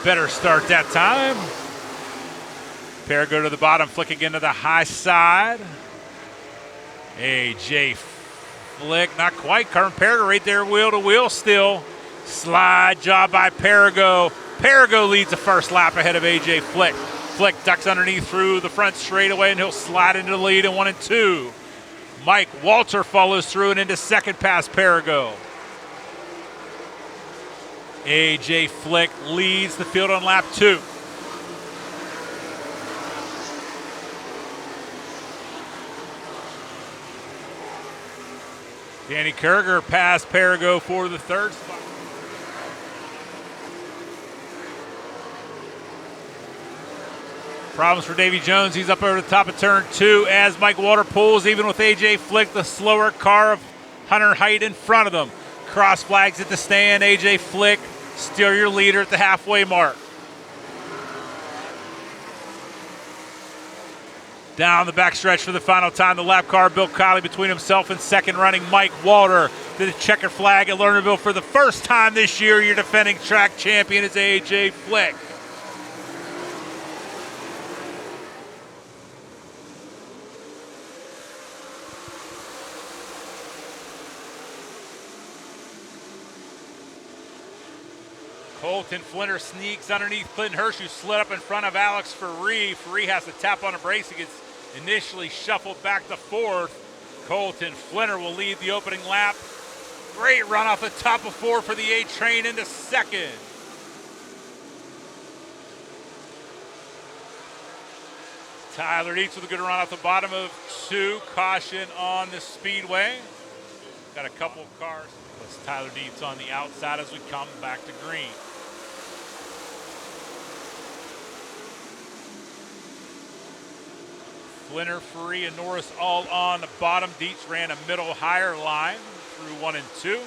Better start that time. Pair go to the bottom, flick again to the high side. AJ Flick, not quite. Current Perigo right there, wheel to wheel still. Slide job by Perigo. Perigo leads the first lap ahead of AJ Flick. Flick ducks underneath through the front straightaway, and he'll slide into the lead in 1 and 2. Mike Walter follows through and into second past Perigo. AJ Flick leads the field on lap 2. Danny Kerger passed Perigo for the third spot. Problems for Davy Jones. He's up over the top of turn 2 as Mike Walter pulls even with AJ Flick, the slower car of Hunter Height in front of them. Cross flags at the stand. AJ Flick, still your leader at the halfway mark. Down the backstretch for the final time, the lap car, Bill Kiley between himself and second running Mike Walter. The checkered flag at Lernerville for the first time this year. Your defending track champion is AJ Flick. Colton Flinter sneaks underneath Clinton Hirsch, who slid up in front of Alex Ferree. Ferree has to tap on a brakes. He gets initially shuffled back to fourth. Colton Flinter will lead the opening lap. Great run off the top of 4 for the A train into second. Tyler Dietz with a good run off the bottom of 2. Caution on the speedway. Got a couple of cars. That's Tyler Dietz on the outside as we come back to green. Flinter, Ferree, and Norris all on the bottom. Dietz ran a middle higher line through 1 and 2.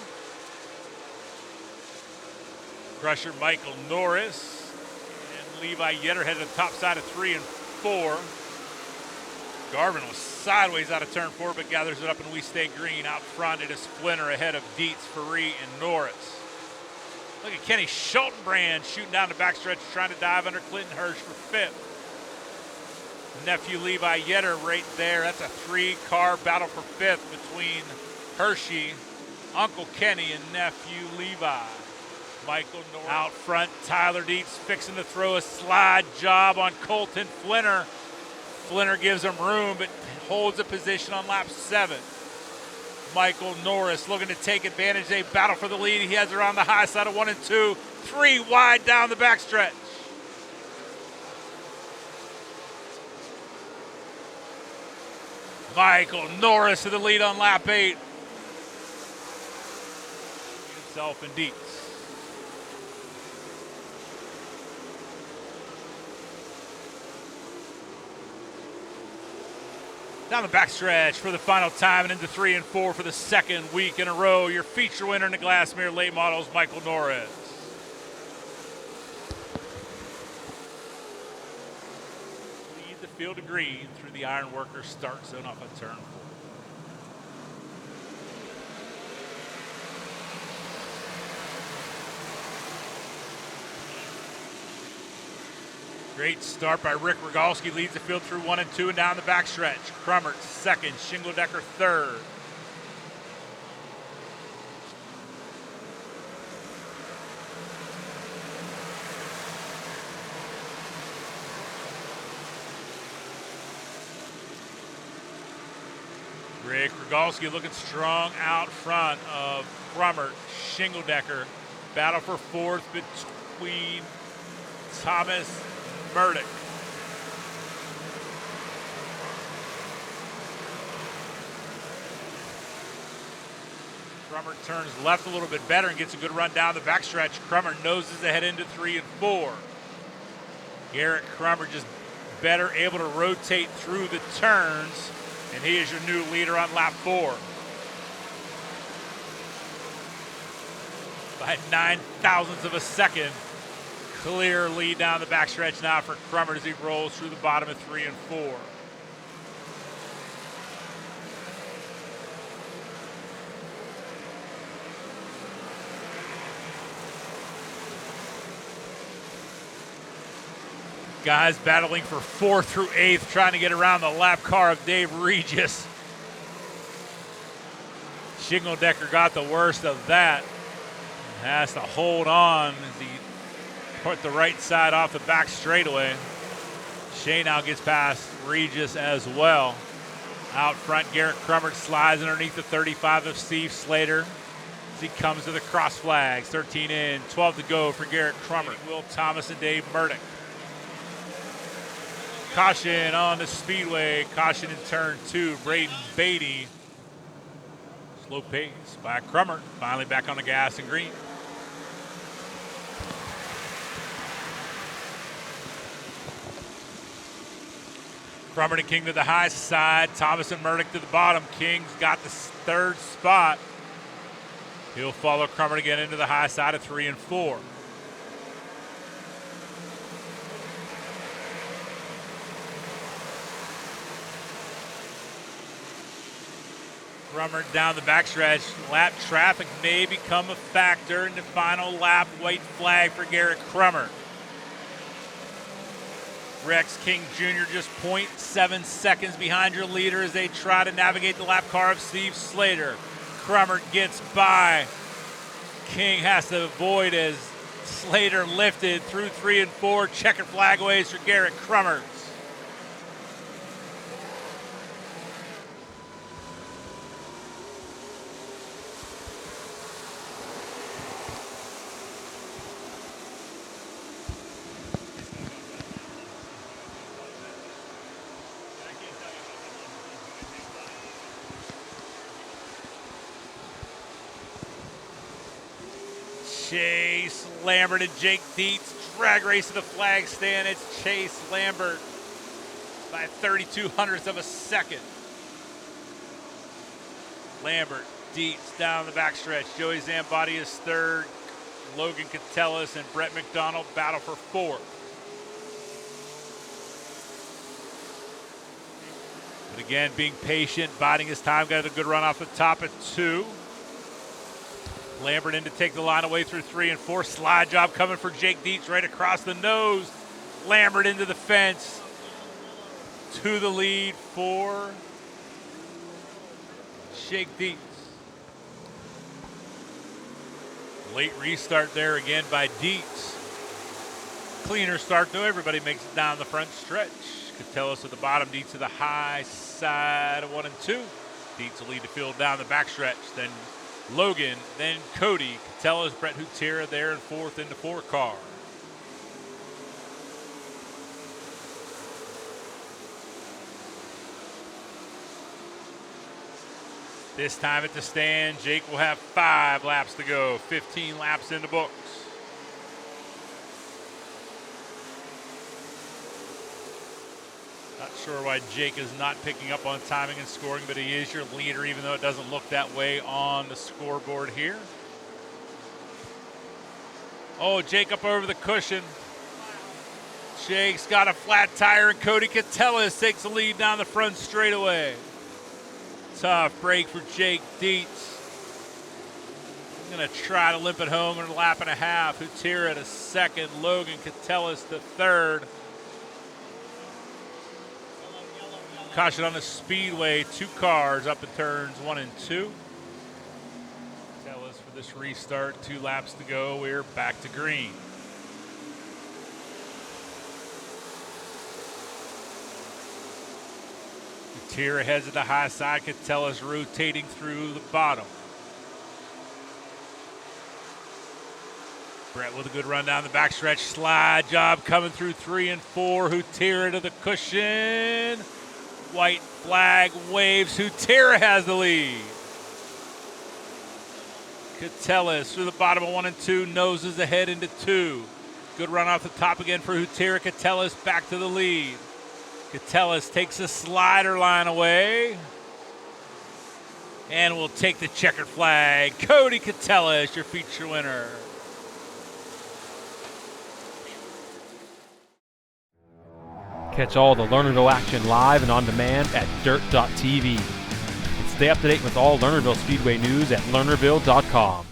Crusher Michael Norris and Levi Yetter headed to the top side of 3 and 4. Garvin was sideways out of turn 4, but gathers it up and we stay green. Out front, it is Flinter ahead of Dietz, Ferree, and Norris. Look at Kenny Schultenbrand shooting down the backstretch, trying to dive under Clinton Hirsch for 5th. Nephew Levi Yetter right there. That's a 3-car battle for 5th between Hershey, Uncle Kenny, and Nephew Levi. Michael Norris. Out front, Tyler Dietz fixing to throw a slide job on Colton Flinter. Flinter gives him room, but holds a position on lap 7. Michael Norris looking to take advantage. They battle for the lead. He has her on the high side of 1 and 2. 3 wide down the backstretch. Michael Norris to the lead on lap 8. Himself and Dietz. Down the backstretch for the final time and into 3 and 4 for the second week in a row. Your feature winner in the Glassmere late models, Michael Norris. Lead the field of green through the Ironworker start zone off of turn 4. Great start by Rick Rogalski, leads the field through 1 and 2 and down the backstretch. Crummert second, Shingledecker third. Rick Rogalski looking strong out front of Crummert, Shingledecker. Battle for 4th between Thomas Murdoch. Crummert turns left a little bit better and gets a good run down the backstretch. Crummert noses ahead into 3 and 4. Garrett Crummert just better able to rotate through the turns, and he is your new leader on lap 4. By 9 thousandths of a second. Clear lead down the backstretch now for Crummert as he rolls through the bottom of 3 and 4. Guys battling for 4th through 8th, trying to get around the lap car of Dave Regis. Shingeldecker got the worst of that. Has to hold on as he put the right side off the back straightaway. Shea now gets past Regis as well. Out front, Garrett Crummert slides underneath the 35 of Steve Slater as he comes to the cross flags. 13 in, 12 to go for Garrett Crummert. Will Thomas and Dave Murdoch. Caution on the speedway. Caution in turn 2. Braden Beatty. Slow pace by Crummert. Finally back on the gas and green. Crummert and King to the high side. Thomas and Murdoch to the bottom. King's got the 3rd spot. He'll follow Crummert again into the high side of 3 and 4. Crummert down the backstretch. Lap traffic may become a factor in the final lap. White flag for Garrett Crummert. Rex King Jr. just 0.7 seconds behind your leader as they try to navigate the lap car of Steve Slater. Crummert gets by. King has to avoid as Slater lifted through 3 and 4. Checkered flagaways for Garrett Crummert. Chase Lambert and Jake Dietz drag race to the flag stand. It's Chase Lambert by 32/100ths of a second. Lambert, Dietz down the backstretch. Joey Zambati is 3rd. Logan Catellis and Brett McDonald battle for 4th. But again, being patient, biding his time, got a good run off the top at 2. Lambert in to take the line away through 3 and 4. Slide job coming for Jake Dietz right across the nose. Lambert into the fence. To the lead for Jake Dietz. Late restart there again by Dietz. Cleaner start though. Everybody makes it down the front stretch. Catellis at the bottom. Dietz to the high side of 1 and 2. Dietz will lead the field down the backstretch. Then Logan, then Cody, Catellis, Brett Hutera there in 4th into 4 car. This time at the stand, Jake will have 5 laps to go, 15 laps in the books. Not sure why Jake is not picking up on timing and scoring, but he is your leader, even though it doesn't look that way on the scoreboard here. Oh, Jake up over the cushion. Jake's got a flat tire, and Cody Catellis takes the lead down the front straightaway. Tough break for Jake Dietz. He's going to try to limp it home in a lap and a half. Hutera to 2nd, Logan Catellis to 3rd. Caution on the speedway, 2 cars up in turns 1 and 2. Tell us for this restart, 2 laps to go. We're back to green. Tira heads at the high side. Catellis rotating through the bottom. Brett with a good run down the backstretch. Slide job coming through 3 and 4. Hutera to the cushion. White flag waves. Hutera has the lead. Catellis through the bottom of 1 and 2. Noses ahead into 2. Good run off the top again for Hutera. Catellis back to the lead. Catellis takes the slider line away. And will take the checkered flag. Cody Catellis, your feature winner. Catch all the Lernerville action live and on demand at dirt.tv. And stay up to date with all Lernerville Speedway news at lernerville.com.